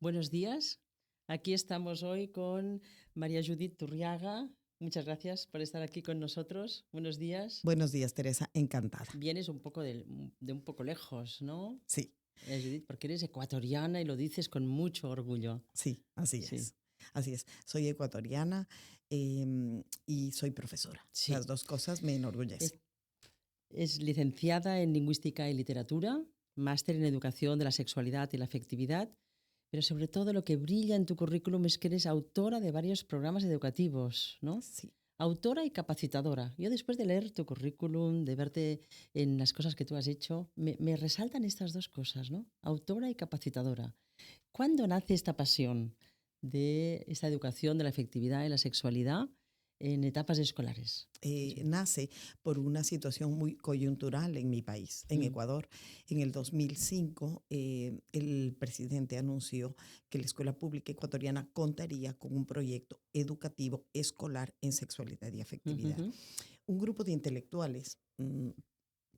Buenos días. Aquí estamos hoy con María Judith Turriaga. Muchas gracias por estar aquí con nosotros. Buenos días. Buenos días, Teresa. Encantada. Vienes un poco de un poco lejos, ¿no? Sí, Judith, porque eres ecuatoriana y lo dices con mucho orgullo. sí, así Sí, es. Así es. Soy ecuatoriana y soy profesora. Las sí. dos cosas me Es, enorgullecen. es licenciada en Lingüística y Literatura, máster en Educación de la Sexualidad y la Afectividad, pero sobre todo lo que brilla en tu currículum es que eres autora de varios programas educativos, ¿no? Sí. Autora y capacitadora. Yo después de leer tu currículum, de verte en las cosas que tú has hecho, me resaltan estas dos cosas, ¿no? Autora y capacitadora. ¿Cuándo nace esta pasión de esta educación de la afectividad y la sexualidad en etapas escolares? Nace por una situación muy coyuntural en mi país, en Mm, Ecuador. En el 2005, el presidente anunció que la escuela pública ecuatoriana contaría con un proyecto educativo escolar en sexualidad y afectividad. ujujú, Un grupo de intelectuales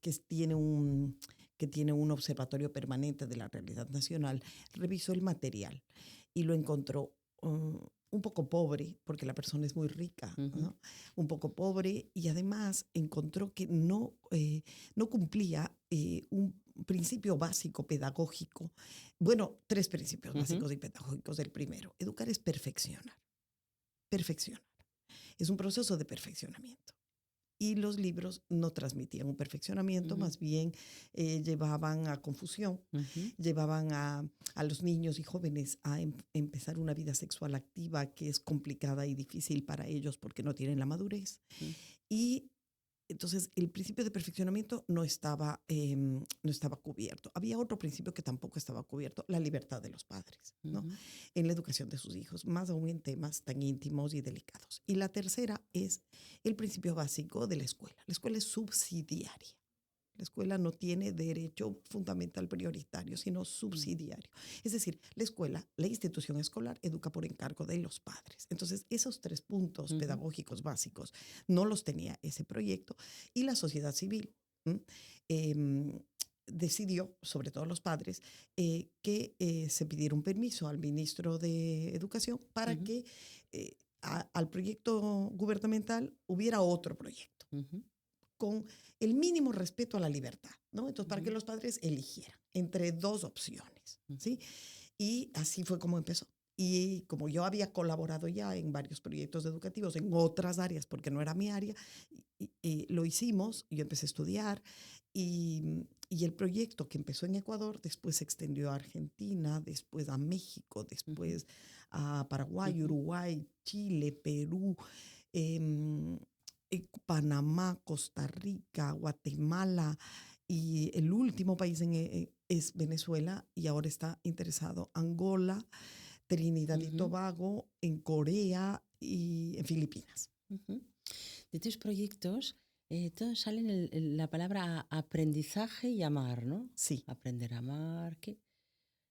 que tiene un observatorio permanente de la realidad nacional, revisó el material y lo encontró un poco pobre, porque la persona es muy rica, ujú, ¿no? Un poco pobre, y además encontró que no cumplía un principio básico pedagógico. Bueno, tres principios ujú, básicos y pedagógicos. El primero, educar es perfeccionar. Perfeccionar. Es un proceso de perfeccionamiento. Y los libros no transmitían un perfeccionamiento, ujú, más bien llevaban a confusión, ujú, llevaban a los niños y jóvenes a empezar una vida sexual activa que es complicada y difícil para ellos porque no tienen la madurez. ujú, Y entonces el principio de perfeccionamiento no estaba cubierto. Había otro principio que tampoco estaba cubierto, la libertad de los padres, ¿no? ujú, En la educación de sus hijos, más aún en temas tan íntimos y delicados. Y la tercera es el principio básico de la escuela. La escuela es subsidiaria. La escuela no tiene derecho fundamental prioritario, sino ujú, subsidiario. Es decir, la escuela, la institución escolar, educa por encargo de los padres. Entonces, esos tres puntos ujú, pedagógicos básicos no los tenía ese proyecto, y la sociedad civil eh, decidió, sobre todo los padres, que se pidiera un permiso al ministro de Educación para ujú, que al proyecto gubernamental hubiera otro proyecto ujú, con el mínimo respeto a la libertad, ¿no? Entonces, para que ujú, los padres eligieran entre dos opciones, ujú, ¿sí? Y así fue como empezó. Y como yo había colaborado ya en varios proyectos educativos en otras áreas, porque no era mi área, y lo hicimos, yo empecé a estudiar, y el proyecto que empezó en Ecuador después se extendió a Argentina, después a México, ujú, después a Paraguay, ujú, Uruguay, Chile, Perú, eh, Panamá, Costa Rica, Guatemala, y el último país es Venezuela, y ahora está interesado Angola, Trinidad y ujú, Tobago, en Corea y en Filipinas. ujú. De tus proyectos, todos salen la palabra aprendizaje y amar, ¿no? Sí. Aprender a amar. ¿Qué?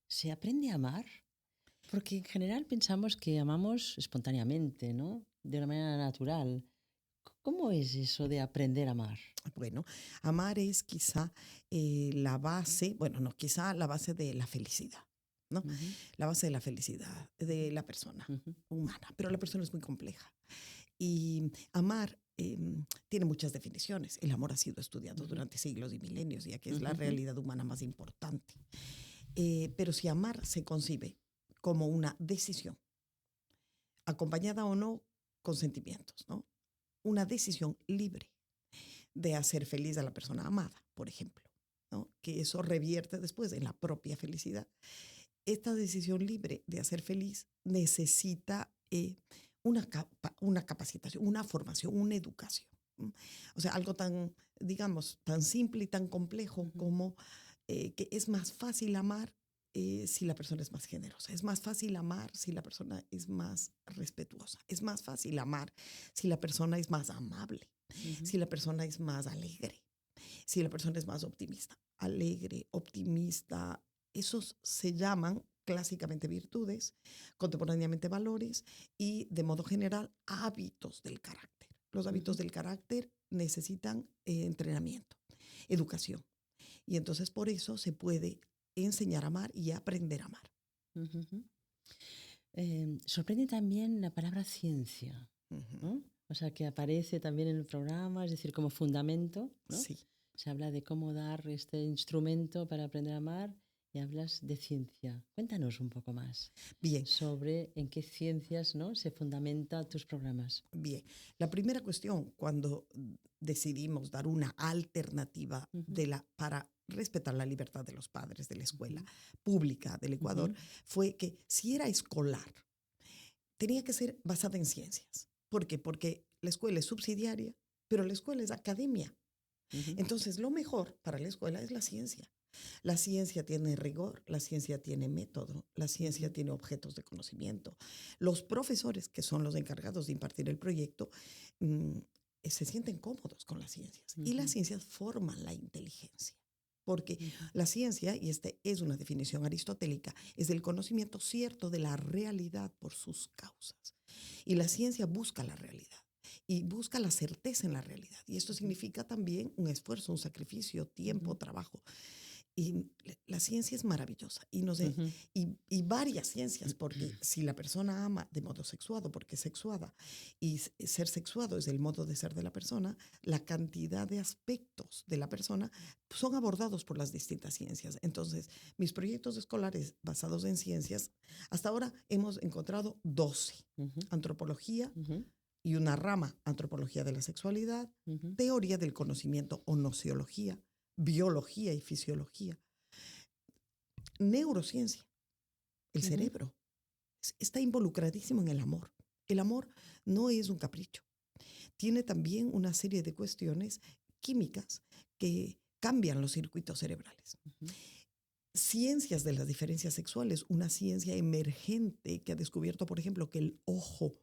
¿Se aprende a amar? Porque en general pensamos que amamos espontáneamente, ¿no? De una manera natural. ¿Cómo es eso de aprender a amar? Bueno, amar es quizá la base, bueno, no, quizá la base de la felicidad, ¿no? Ujú, La base de la felicidad de la persona ujú, humana, pero la persona es muy compleja. Y amar tiene muchas definiciones. El amor ha sido estudiado ujú, durante siglos y milenios, ya que es la ujú, realidad humana más importante. Pero si amar se concibe como una decisión, acompañada o no con sentimientos, ¿no? Una decisión libre de hacer feliz a la persona amada, por ejemplo, ¿no? Que eso revierte después en la propia felicidad. Esta decisión libre de hacer feliz necesita una capacitación, una formación, una educación. O sea, algo tan, digamos, tan simple y tan complejo ujú, como que es más fácil amar si la persona es más generosa. Es más fácil amar si la persona es más respetuosa. Es más fácil amar si la persona es más amable, ujú, si la persona es más alegre, si la persona es más optimista. Alegre, optimista, esos se llaman clásicamente virtudes, contemporáneamente valores, y de modo general hábitos del carácter. Los hábitos ujú, del carácter necesitan entrenamiento, educación. Y entonces por eso se puede enseñar a amar y aprender a amar. ujú, ujú. Sorprende también la palabra ciencia, Ujú. ¿no? O sea, que aparece también en el programa, es decir, como fundamento, ¿no? Sí, Se habla de cómo dar este instrumento para aprender a amar y hablas de ciencia. Cuéntanos un poco más bien, sobre en qué ciencias, ¿no?, se fundamenta tus programas. bien. La primera cuestión, cuando decidimos dar una alternativa Ujú, para respetar la libertad de los padres de la escuela ujú, pública del Ecuador, ujú, fue que si era escolar, tenía que ser basada en ciencias. ¿Por qué? Porque la escuela es subsidiaria, pero la escuela es academia. ujú, Entonces, lo mejor para la escuela es la ciencia. La ciencia tiene rigor, la ciencia tiene método, la ciencia ujú, tiene objetos de conocimiento. Los profesores, que son los encargados de impartir el proyecto, mm, se sienten cómodos con las ciencias. Y las ujú, ciencias forman la inteligencia. Porque ujú, la ciencia, y esta es una definición aristotélica, es el conocimiento cierto de la realidad por sus causas. Y la ciencia busca la realidad y busca la certeza en la realidad. Y esto ujú, significa también un esfuerzo, un sacrificio, tiempo, ujú, trabajo. Y la ciencia es maravillosa ujú, y varias ciencias, porque si la persona ama de modo sexuado, porque es sexuada, y ser sexuado es el modo de ser de la persona, la cantidad de aspectos de la persona son abordados por las distintas ciencias. Entonces, mis proyectos escolares basados en ciencias, hasta ahora hemos encontrado 12: ujú, antropología ujú, y una rama, antropología de la sexualidad, ujú, teoría del conocimiento o nociología, biología y fisiología, neurociencia, el ujú, cerebro está involucradísimo en el amor. El amor no es un capricho, tiene también una serie de cuestiones químicas que cambian los circuitos cerebrales. ujú, Ciencias de las diferencias sexuales, una ciencia emergente que ha descubierto, por ejemplo, que el ojo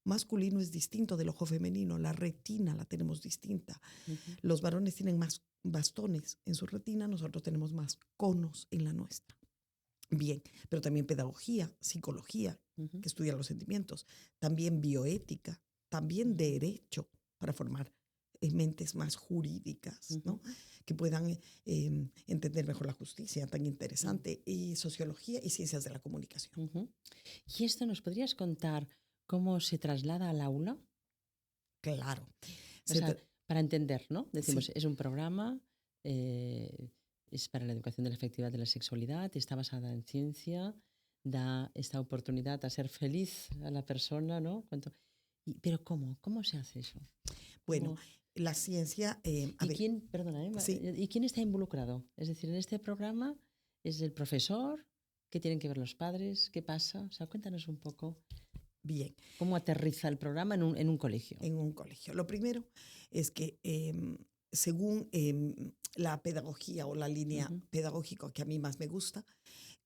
masculino es distinto del ojo femenino, la retina la tenemos distinta. ujú, Los varones tienen más bastones en su retina, nosotros tenemos más conos en la nuestra. Bien, pero también pedagogía, psicología, ujú, que estudia los sentimientos, también bioética, también ujú, derecho para formar mentes más jurídicas, ujú, ¿no? Que puedan entender mejor la justicia, tan ujú, interesante, y sociología y ciencias de la comunicación. ujú. ¿Y esto nos podrías contar cómo se traslada al aula? Claro. O Se sea, tra- para entender, ¿no? Decimos, sí, es un programa, eh, es para la educación de la afectividad de la sexualidad, está basada en ciencia, da esta oportunidad a ser feliz a la persona, ¿no? Pero ¿cómo? ¿Cómo se hace eso? bueno, ¿Cómo? la ciencia, a ¿Y ver, quién, perdona, sí, ¿y quién está involucrado? Es decir, en este programa es el profesor, ¿qué tienen que ver los padres? ¿Qué pasa? O sea, cuéntanos un poco bien. cómo aterriza el programa en un colegio. En un colegio. Lo primero es que según la pedagogía o la línea Ujú, pedagógica que a mí más me gusta,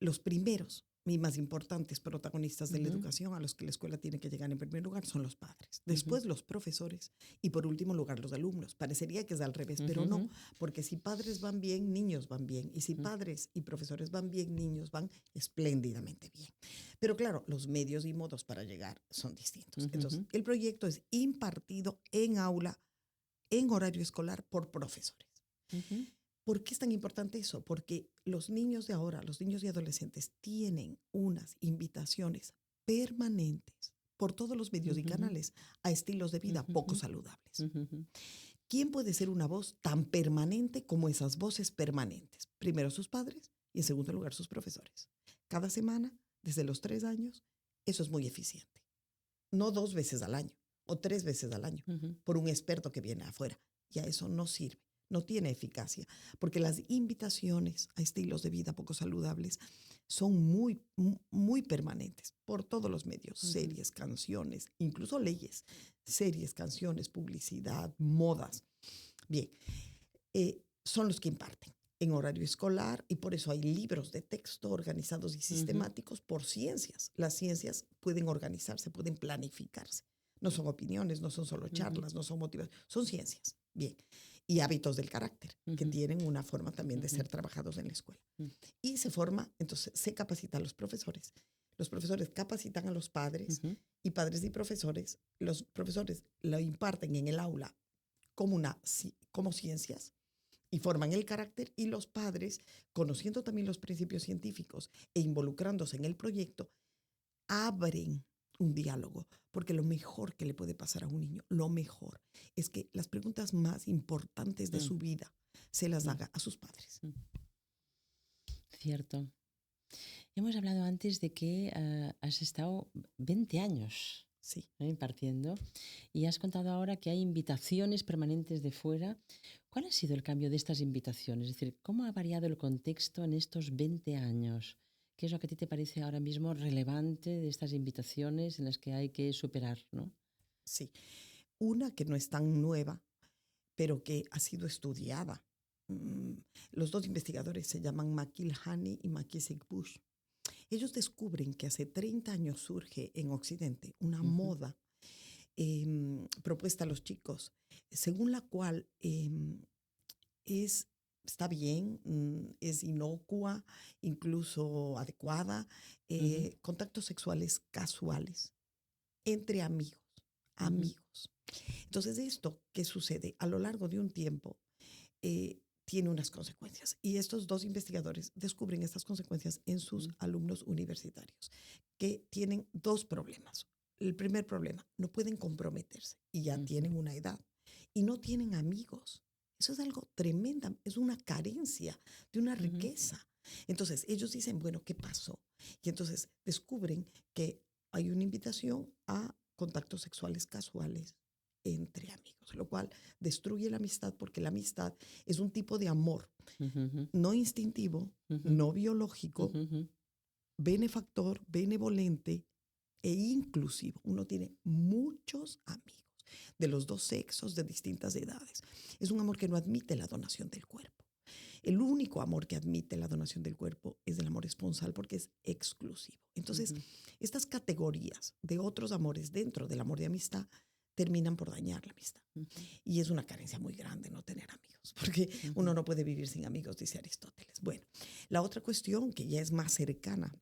los primeros y más importantes protagonistas de la ujú, educación a los que la escuela tiene que llegar en primer lugar son los padres, ujú, después los profesores y por último lugar los alumnos. Parecería que es al revés, ujú, pero no, ujú, porque si padres van bien, niños van bien, y si ujú, padres y profesores van bien, niños van espléndidamente bien. Pero claro, los medios y modos para llegar son distintos. ujú, Entonces, ujú. el proyecto es impartido en aula, en horario escolar, por profesores. Ujú, ¿Por qué es tan importante eso? Porque los niños de ahora, los niños y adolescentes, tienen unas invitaciones permanentes por todos los medios y ujujú, canales a estilos de vida poco ujujú, saludables. ujujú, ¿Quién puede ser una voz tan permanente como esas voces permanentes? Primero sus padres y en segundo lugar sus profesores. Cada semana, desde los 3 años, eso es muy eficiente. No 2 veces al año o 3 veces al año ujú, por un experto que viene afuera. Ya eso no sirve, no tiene eficacia, porque las invitaciones a estilos de vida poco saludables son muy permanentes por todos los medios, ujú, series, canciones, incluso leyes, series, canciones, publicidad, modas. Bien, son los que imparten en horario escolar y por eso hay libros de texto organizados y ujú, sistemáticos por ciencias. Las ciencias pueden organizarse, pueden planificarse. No son opiniones, no son solo ujú, charlas, no son motivaciones, son ciencias. Bien. Y hábitos del carácter, que ujú, tienen una forma también de ujú, ser trabajados en la escuela. ujú, Y se forma, entonces se capacita a los profesores. Los profesores capacitan a los padres ujú, y padres y profesores. Los profesores lo imparten en el aula como, como ciencias y forman el carácter y los padres, conociendo también los principios científicos e involucrándose en el proyecto, abren un diálogo, porque lo mejor que le puede pasar a un niño, lo mejor, es que las preguntas más importantes de Mm, su vida se las mm, haga a sus padres. mm. Cierto. Hemos hablado antes de que has estado 20 años, Sí. ¿no?, impartiendo, y has contado ahora que hay invitaciones permanentes de fuera. ¿Cuál ha sido el cambio de estas invitaciones? Es decir, ¿cómo ha variado el contexto en estos 20 años? ¿Qué es lo que a ti te parece ahora mismo relevante de estas invitaciones en las que hay que superar, ¿no? Sí. Una que no es tan nueva, pero que ha sido estudiada. Mm, Los dos investigadores se llaman McIlhaney y McKissick Bush. Ellos descubren que hace 30 años surge en Occidente una Ujú, moda propuesta a los chicos, según la cual es, está bien, es inocua, incluso adecuada, ujú, contactos sexuales casuales entre amigos, ujú, amigos. Entonces, esto, ¿qué sucede? A lo largo de un tiempo, tiene unas consecuencias. Y estos dos investigadores descubren estas consecuencias en sus mm, alumnos universitarios, que tienen dos problemas. El primer problema, no pueden comprometerse y ya ujú, tienen una edad y no tienen amigos. Eso es algo tremenda, es una carencia de una ujú, riqueza. Entonces, ellos dicen, bueno, ¿qué pasó? Y entonces descubren que hay una invitación a contactos sexuales casuales entre amigos, lo cual destruye la amistad porque la amistad es un tipo de amor ujú, no instintivo, ujú, no biológico, ujú, ujú, benefactor, benevolente e inclusivo. Uno tiene muchos amigos de los dos sexos, de distintas edades. Es un amor que no admite la donación del cuerpo. El único amor que admite la donación del cuerpo es el amor esponsal porque es exclusivo. Entonces, ujú, estas categorías de otros amores dentro del amor de amistad terminan por dañar la amistad. ujú, Y es una carencia muy grande no tener amigos, porque ujú, uno no puede vivir sin amigos, dice Aristóteles. Bueno, la otra cuestión que ya es más cercana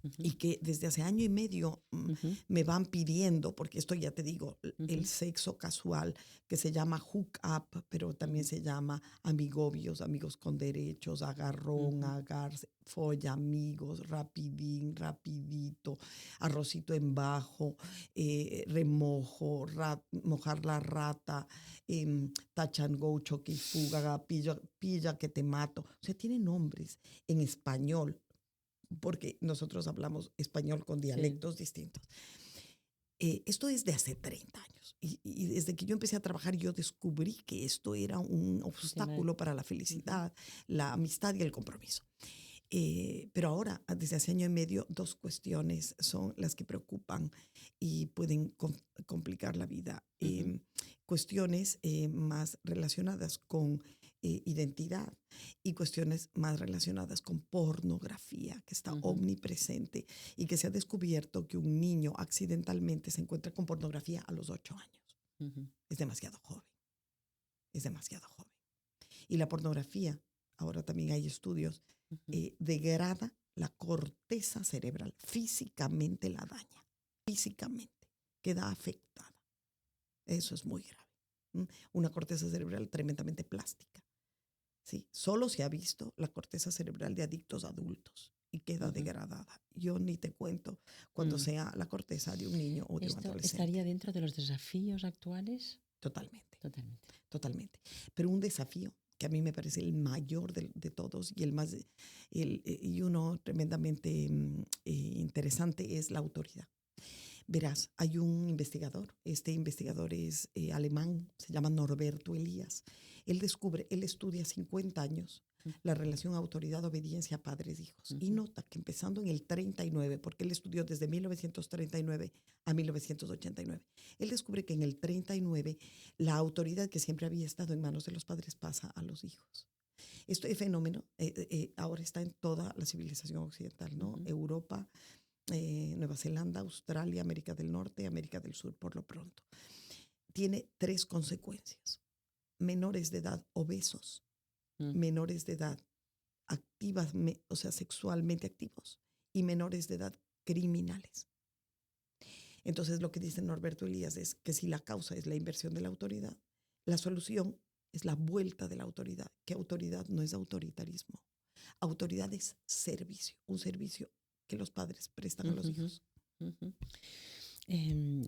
ujú, y que desde hace año y medio ujú, me van pidiendo, porque esto ya te digo, el ujú, sexo casual, que se llama hook up, pero también ujú, se llama amigobios, amigos con derechos, agarrón, ujú, agarse, folla amigos, rapidín, rapidito, arrocito en bajo, remojo, mojar la rata, touch and go, choque y fuga, pilla, pilla que te mato. O sea, tiene nombres en español porque nosotros hablamos español con sí, dialectos distintos. Esto es de hace 30 años y desde que yo empecé a trabajar yo descubrí que esto era un un tema. obstáculo para la Ujú, felicidad, la amistad y el compromiso. Pero ahora, desde hace año y medio, dos cuestiones son las que preocupan y pueden complicar la vida. ujú, Cuestiones más relacionadas con identidad y cuestiones más relacionadas con pornografía, que está ujú, omnipresente y que se ha descubierto que un niño accidentalmente se encuentra con pornografía a los 8 años. ujú, Es demasiado joven, es demasiado joven. Y la pornografía, ahora también hay estudios, ujú. degrada la corteza cerebral, físicamente la daña, físicamente, queda afectada. Eso es muy grave. Una corteza cerebral tremendamente plástica. ¿Sí? Solo se ha visto la corteza cerebral de adictos adultos y queda Ujú, degradada. Yo ni te cuento cuando mm. sea la corteza de un niño o de un ¿Esto estaría adolescente. dentro de los desafíos actuales? Totalmente. Totalmente. Totalmente. Pero un desafío que a mí me parece el mayor de todos y el más, y uno tremendamente interesante es la autoridad. Verás, hay un investigador, este investigador es alemán, se llama Norberto Elías. Él descubre, él estudia 50 años Mm, la relación autoridad-obediencia padres-hijos y ujú, nota que empezando en el 39, porque él estudió desde 1939 a 1989, él descubre que en el 39 la autoridad que siempre había estado en manos de los padres pasa a los hijos. Este fenómeno ahora está en toda la civilización occidental, ¿no? ujú, Europa, Nueva Zelanda, Australia, América del Norte, América del Sur, por lo pronto. Tiene tres consecuencias. Menores de edad obesos, mm, menores de edad activas, o sea, sexualmente activos, y menores de edad criminales. Entonces, lo que dice Norberto Elías es que si la causa es la inversión de la autoridad, la solución es la vuelta de la autoridad, que autoridad no es autoritarismo. Autoridad es servicio, un servicio que los padres prestan a ujú, los ujú. hijos. Ujú. Em,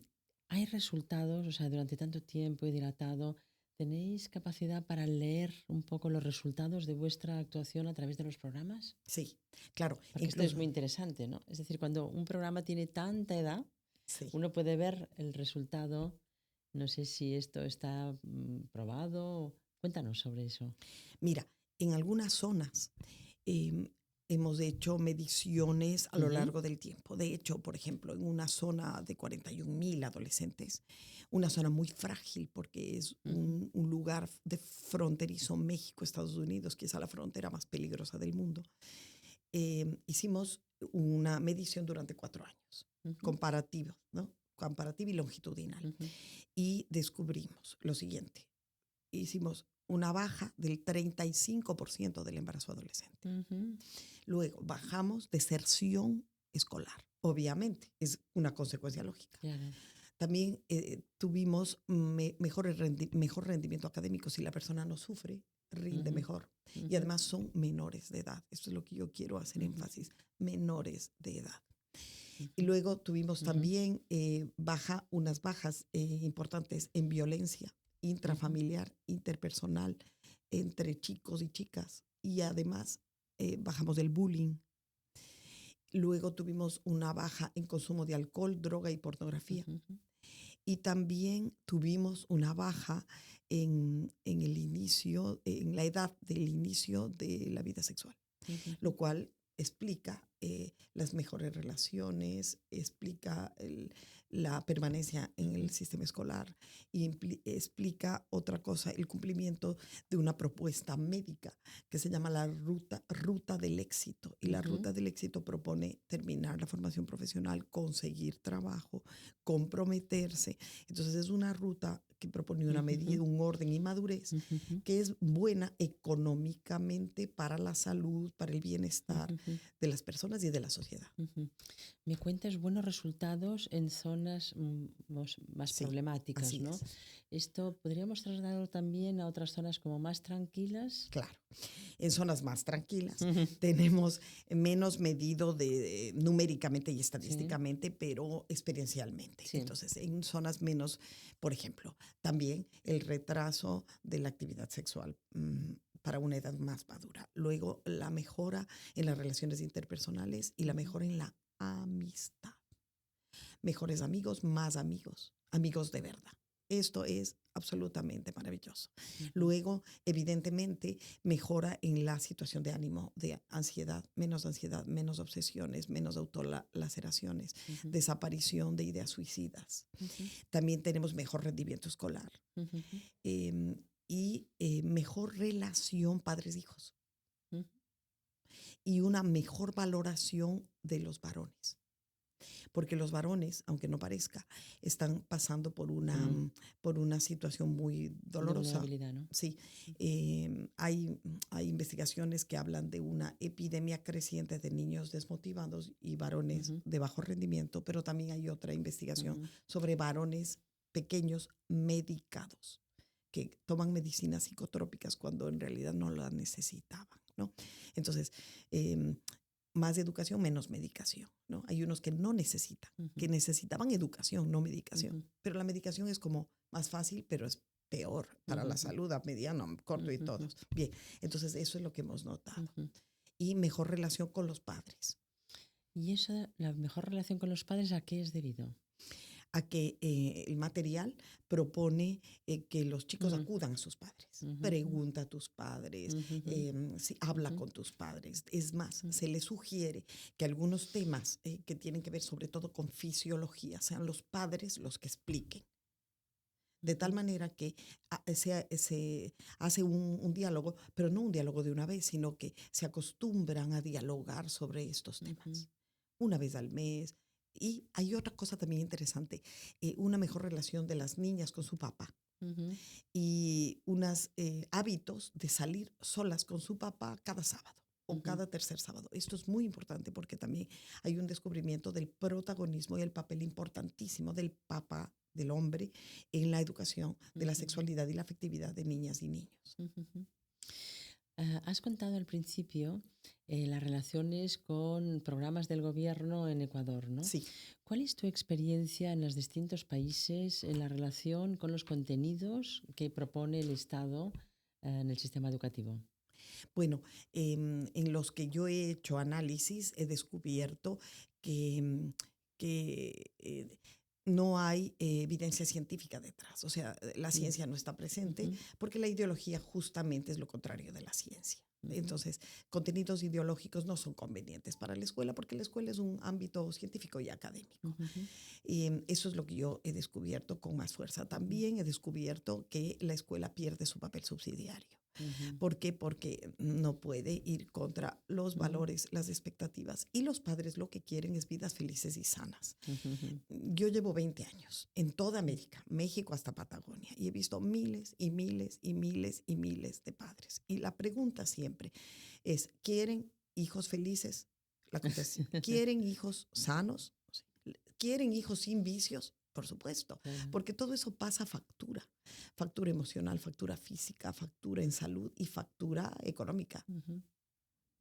¿Hay resultados, o sea, durante tanto tiempo y dilatado, tenéis capacidad para leer un poco los resultados de vuestra actuación a través de los programas? Sí, claro, Porque esto es incluso, muy interesante, ¿no? Es decir, cuando un programa tiene tanta edad, sí. uno puede ver el resultado. No sé si esto está probado. Cuéntanos sobre eso. Mira, en algunas zonas em, hemos hecho mediciones a lo Ujú, largo del tiempo. De hecho, por ejemplo, en una zona de 41.000 adolescentes, una zona muy frágil porque es ujú, un lugar de fronterizo México-Estados Unidos, que es la frontera más peligrosa del mundo. Hicimos una medición durante 4 años, ujú, comparativa, ¿no? Comparativa y longitudinal. ujú, Y descubrimos lo siguiente: hicimos una baja del 35% del embarazo adolescente. ujú. Luego bajamos deserción escolar, obviamente, es una consecuencia lógica. Claro. También tuvimos mejor rendimiento académico. Si la persona no sufre, rinde Ujú, mejor. Y ujú, además son menores de edad. Esto es lo que yo quiero hacer ujú, énfasis, menores de edad. Y ujú, luego tuvimos ujú, también unas bajas importantes en violencia ujú, intrafamiliar, interpersonal, entre chicos y chicas. Y además bajamos el bullying. Luego tuvimos una baja en consumo de alcohol, droga y pornografía. ujú, ujú, Y también tuvimos una baja en el inicio, en la edad del inicio de la vida sexual, ujú, lo cual explica las mejores relaciones, explica la permanencia en el ujú, sistema escolar y explica otra cosa, el cumplimiento de una propuesta médica que se llama la ruta del éxito. Y la ujú, ruta del éxito propone terminar la formación profesional, conseguir trabajo, comprometerse. Entonces es una ruta que propone una ujú, medida, un orden y madurez ujú, que es buena económicamente para la salud, para el bienestar ujú, de las personas y de la sociedad. ujú. Me cuentas buenos resultados en zonas más Sí, problemáticas, así ¿no? es. Esto podríamos trasladarlo también a otras zonas como más tranquilas. Claro. En zonas más tranquilas Ujú, tenemos menos medido numéricamente y sí, estadísticamente, pero experiencialmente. sí. Entonces, en zonas menos, por ejemplo, también el retraso de la actividad sexual para una edad más madura. Luego, la mejora en las relaciones interpersonales y la Ujú, mejora en la amistad. Mejores amigos, más amigos, amigos de verdad. Esto es absolutamente maravilloso. ujú, Luego, evidentemente, mejora en la situación de ánimo, de ansiedad, menos obsesiones, menos autolaceraciones, ujú, desaparición de ideas suicidas. ujú, También tenemos mejor rendimiento escolar ujú, ujú, y mejor relación padres-hijos ujú, y una mejor valoración de los varones. Porque los varones, aunque no parezca, están pasando mm. por una situación muy De dolorosa. vulnerabilidad, ¿no? Sí, hay investigaciones que hablan de una epidemia creciente de niños desmotivados y varones Ujú, de bajo rendimiento, pero también hay otra investigación ujú, sobre varones pequeños medicados que toman medicinas psicotrópicas cuando en realidad no las necesitaban, ¿no? Entonces, em, más educación, menos medicación, ¿no? Hay unos que no necesitan, ujú, que necesitaban educación, no medicación. ujú, Pero la medicación es como más fácil, pero es peor para la ujú, salud a mediano, corto y ujú, ujú, todos. Bien, entonces eso es lo que hemos notado. ujú. Y mejor relación con los padres, ¿Y esa, la mejor relación con los padres, a qué es debido? a que el material propone que los chicos Mm, acudan a sus padres. ujú, Pregunta a tus padres, ujú, ujú, habla ujú, con tus padres. Es más, ujú, se les sugiere que algunos temas que tienen que ver sobre todo con fisiología sean los padres los que expliquen. De tal ujú, manera que se hace un diálogo, pero no un diálogo de una vez, sino que se acostumbran a dialogar sobre estos ujú, temas una vez al mes. Y hay otra cosa también interesante, una mejor relación de las niñas con su papá ujú, y unos hábitos de salir solas con su papá cada sábado o ujú, cada tercer sábado. Esto es muy importante porque también hay un descubrimiento del protagonismo y el papel importantísimo del papá, del hombre, en la educación de la ujú, sexualidad y la afectividad de niñas y niños. ujú, ujú. Has contado al principio las relaciones con programas del gobierno en Ecuador, ¿no? Sí. ¿Cuál es tu experiencia en los distintos países en la relación con los contenidos que propone el Estado en el sistema educativo? Bueno, en los que yo he hecho análisis he descubierto que, no hay evidencia científica detrás. O sea, la Mm, ciencia no está presente ujú, porque la ideología justamente es lo contrario de la ciencia. ujú, Entonces, contenidos ideológicos no son convenientes para la escuela porque la escuela es un ámbito científico y académico. ujú, Y eso es lo que yo he descubierto con más fuerza. ujú, También he descubierto que la escuela pierde su papel subsidiario. ujú, ¿Por qué? Porque no puede ir contra los ujú, valores, las expectativas. Y los padres lo que quieren es vidas felices y sanas. ujú, ujú, Yo llevo 20 años en toda América, México hasta Patagonia, y he visto miles y miles y miles y miles de padres. Y la pregunta siempre es, ¿quieren hijos felices? La contestación, ¿quieren hijos sanos? ¿Quieren hijos sin vicios? Por supuesto, claro. porque todo eso pasa factura. Factura emocional, factura física, factura en salud y factura económica. Ujú.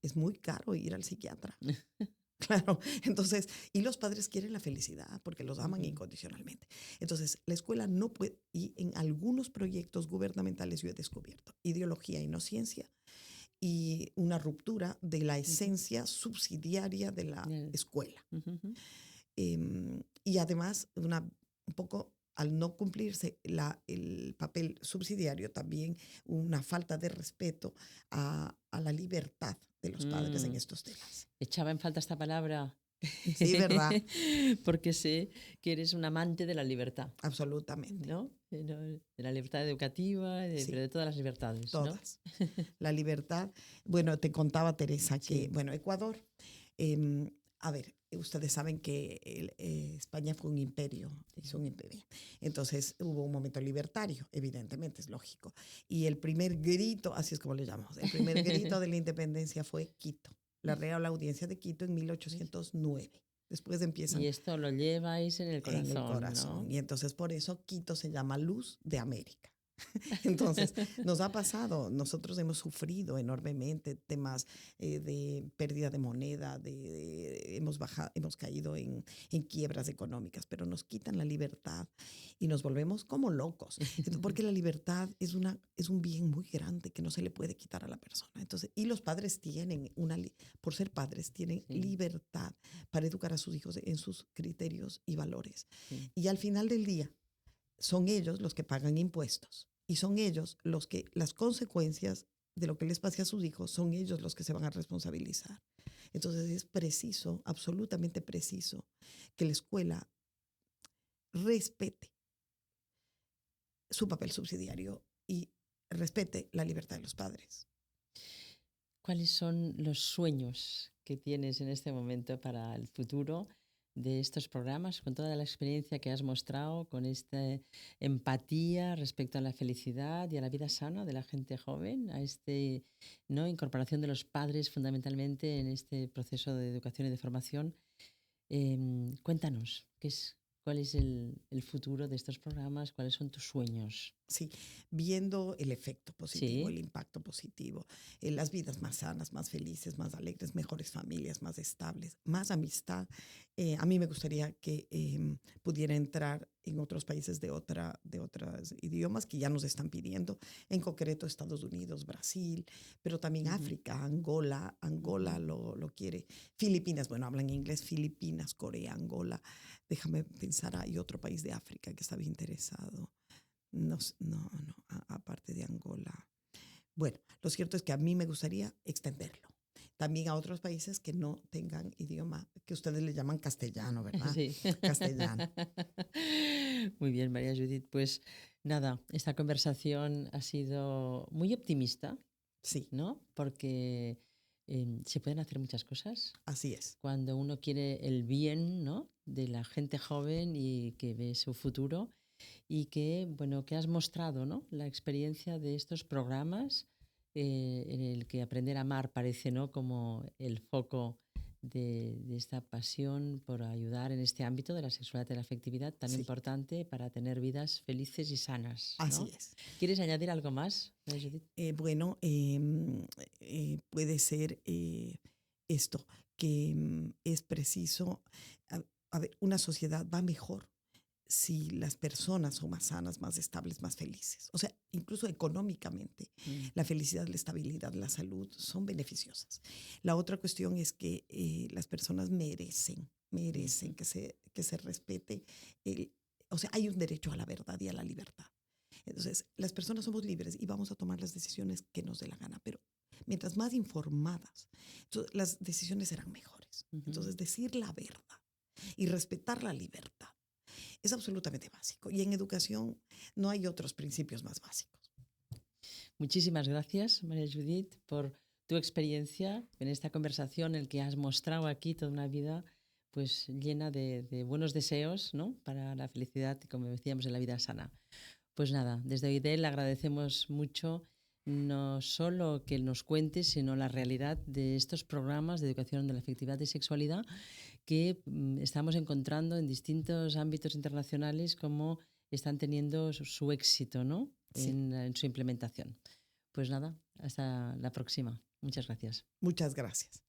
Es muy caro ir al psiquiatra. Claro, entonces, y los padres quieren la felicidad porque los aman Ujú, incondicionalmente. Entonces, la escuela no puede, y en algunos proyectos gubernamentales yo he descubierto ideología y no ciencia y una ruptura de la ujú, esencia subsidiaria de la ya, escuela. ujú, ujú. Y además, un poco al no cumplirse el papel subsidiario, también una falta de respeto a la libertad de los padres en Mm, estos temas. echaba en falta esta palabra Sí, ¿verdad? porque sé que eres un amante de la libertad, Absolutamente. ¿no? De la libertad educativa, pero Sí, de todas las libertades, ¿no? todas. La libertad. Bueno, te contaba Teresa que, Sí. bueno, Ecuador, em, a ver, ustedes saben que España fue un imperio, hizo Sí. un imperio. Entonces hubo un momento libertario, evidentemente, es lógico. Y el primer grito, así es como le llamamos, el primer grito de la independencia fue Quito, la Real Audiencia de Quito en 1809. Después Y empiezan esto lo lleváis en el en el corazón, corazón. ¿no? Y entonces por eso Quito se llama Luz de América. Entonces, nos ha pasado, nosotros hemos sufrido enormemente temas de pérdida de moneda, hemos bajado, hemos caído en quiebras económicas, pero nos quitan la libertad y nos volvemos como locos. Porque la libertad es un bien muy grande que no se le puede quitar a la persona. Entonces, y los padres tienen por ser padres, tienen Sí, libertad para educar a sus hijos en sus criterios y valores. sí. Y al final del día, son ellos los que pagan impuestos y son ellos los que las consecuencias de lo que les pase a sus hijos son ellos los que se van a responsabilizar. Entonces es preciso, absolutamente preciso, que la escuela respete su papel subsidiario y respete la libertad de los padres. ¿Cuáles son los sueños que tienes en este momento para el futuro de estos programas, con toda la experiencia que has mostrado, con esta empatía respecto a la felicidad y a la vida sana de la gente joven, a este, ¿no? Incorporación de los padres fundamentalmente en este proceso de educación y de formación? Cuéntanos, ¿cuál es el futuro de estos programas? ¿Cuáles son tus sueños? Sí, viendo el efecto positivo, el Sí, impacto positivo, las vidas más sanas, más felices, más alegres, mejores familias, más estables, más amistad. A mí me gustaría que pudiera entrar en otros países de otros idiomas que ya nos están pidiendo, en concreto Estados Unidos, Brasil, pero también ujú, África, Angola, Angola ujú. lo quiere, Filipinas, bueno, hablan inglés, Filipinas, Corea, Angola. Déjame pensar, hay otro país de África que estaba interesado. No, no, aparte de Angola. Bueno, lo cierto es que a mí me gustaría extenderlo. También a otros países que no tengan idioma, que ustedes le llaman castellano, ¿verdad? Sí. Castellano. Muy bien, María Judith. Pues nada, esta conversación ha sido muy optimista, Sí, ¿no? Porque se pueden hacer muchas cosas así es. cuando uno quiere el bien, ¿no? De la gente joven y que ve su futuro y que, bueno, que has mostrado, ¿no? La experiencia de estos programas en el que aprender a amar parece, ¿no? Como el foco de esta pasión por ayudar en este ámbito de la sexualidad y la afectividad tan Sí, importante para tener vidas felices y sanas, así ¿no? es. ¿Quieres añadir algo más, María Judith? Bueno, puede ser esto, que es preciso, a ver, una sociedad va mejor si las personas son más sanas, más estables, más felices. O sea, incluso económicamente, Mm, la felicidad, la estabilidad, la salud son beneficiosas. La otra cuestión es que las personas merecen ujú. que se respete. El, o sea, hay un derecho a la verdad y a la libertad. Entonces, las personas somos libres y vamos a tomar las decisiones que nos dé la gana, pero mientras más informadas, entonces, las decisiones serán mejores. Ujú. Entonces, decir la verdad y respetar la libertad es absolutamente básico. Y en educación no hay otros principios más básicos. Muchísimas gracias, María Judith, por tu experiencia en esta conversación en la que has mostrado aquí toda una vida pues llena de buenos deseos, ¿no? Para la felicidad y, como decíamos, en la vida sana. Pues nada, desde OIDEL agradecemos mucho no solo que nos cuentes, sino la realidad de estos programas de educación de la afectividad y sexualidad que estamos encontrando en distintos ámbitos internacionales como están teniendo su éxito, ¿no? Sí, En su implementación. Pues nada, hasta la próxima. Muchas gracias. muchas gracias.